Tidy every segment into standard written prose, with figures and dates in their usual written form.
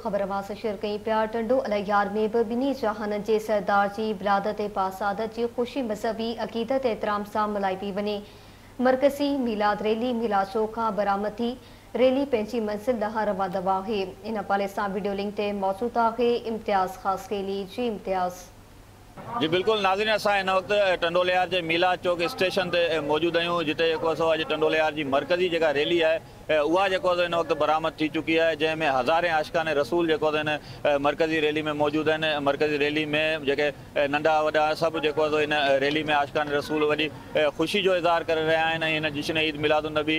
ख़बर वास शेयर कई पिया टंडो अलैयार में भी बिनी जहान जे सरदार जी विलादत पासादत जी ख़ुशी मज़हबी अक़ीदत एहतराम सां मल्हाई पई वञे। मरकज़ी मिलाद रैली मिलाद चौक खां बरामद थी रैली पंहिंजी मंज़िल ॾांहुं रवाना आहे। इन हवाले सां वीडियो लिंक ते मौजूद आहे इम्तियाज़ ख़ासकेली। जी इम्तियाज़। जी बिल्कुल नाज़रीन, असां इन वक्त टंडोलियार के मिलाद चौक स्टेशन ते मौजूद आहियूं, जिते अॼु टंडोलियार की मरकज़ी जेका रैली है उहा इन वक्त बरामद थी चुकी है, जैमें हज़ारे आशिकान रसूल मरकज़ी रैली में मौजूद हैं। मरकज़ी रैली में जेके नंढा वॾा सभु इन रैली में आशिकान रसूल वॾी ख़ुशी जो इज़हार करे रहिया आहिनि। इन जश्न ईद मिलादुन्नबी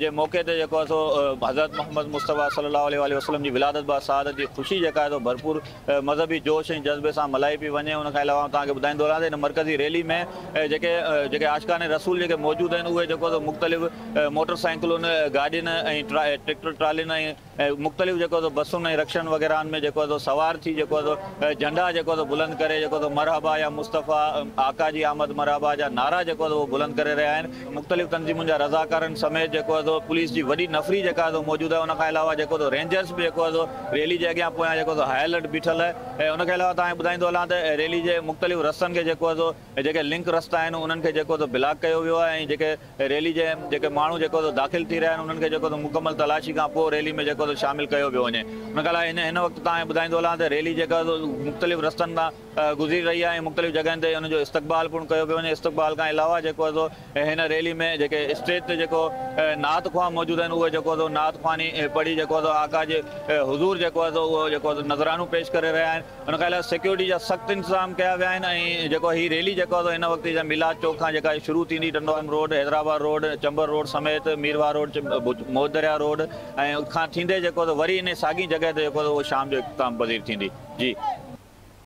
जे मौक़े ते हज़रत मोहम्मद मुस्तफ़ा सल्लल्लाहु अलैहि वसल्लम की विलादत बासादत की ख़ुशी जेका भरपूर मज़हबी जोश ऐं जज़्बे सां मल्हाई पई वञे। उन खां अलावा तव्हांखे ॿुधाईंदो रहां त इन मरकज़ी रैली में जेके आशिकान रसूल जेके मौजूद आहिनि उहे मुख़्तलिफ़ मोटरसाइकिलुनि गाॾियुनि ट्रैक्टर ट्रालियुनि ऐं मुख़्तलिफ़ बसुनि ऐं रक्शनि वग़ैरह में सवार थी झंडा बुलंद करे मरहबा या मुस्तफ़ा आका जी आमद मरहबा जा नारा बुलंद करे रहिया आहिनि। मुख़्तलिफ़ तंज़ीमुनि जा रज़ाकारनि समेत पुलिस की वॾी नफ़री मौजूद है। उन खां अलावा रेंजर्स भी रैली के अॻियां पोयां हाई अलर्ट बीठल है। ऐं उन खां अलावा तव्हांखे ॿुधाईंदो हलां त रैली के मुख़्तलिफ़ रस्तनि खे जेके लिंक रस्ता आहिनि उन्हनि खे ब्लॉक कयो वियो आहे ऐं जेके रैली के माण्हू दाख़िल थी रहिया आहिनि उन्हनि खे मुकम्मल तलाशी खां पोइ रैली में शामिल कयो वियो वञे। उन खां अलावा इन वक्त तव्हांखे ॿुधाईंदो हलां त रैली मुख़्तलिफ़ रस्तनि खां गुज़री रही है। मुख़्तलिफ़ जगहनि ते उनजो इस्तक़बाल पिणु कयो पियो वञे। इस्तक़बाल खां अलावा हिन रैली में जेके स्टेज ते नात ख़्वाह मौजूद आहिनि उहे नात ख़्वानी पढ़ी आका जे हुज़ूर उहो नज़रानो पेश करे रहिया आहिनि। उन खां अलावा सिक्योरिटी जा सख़्तु इंतज़ाम कया विया आहिनि ऐं हीअ रैली इन वक्त मिलाद चौक खां शुरू थींदी टंडोलम road, Hyderabad road, Chambar road समेत मीरवा रोड, मोहदरिया रोड ऐं खां थींदे वरी इन साॻी जगह ते शाम जो इख़्तिताम पज़ीर थींदी। जी।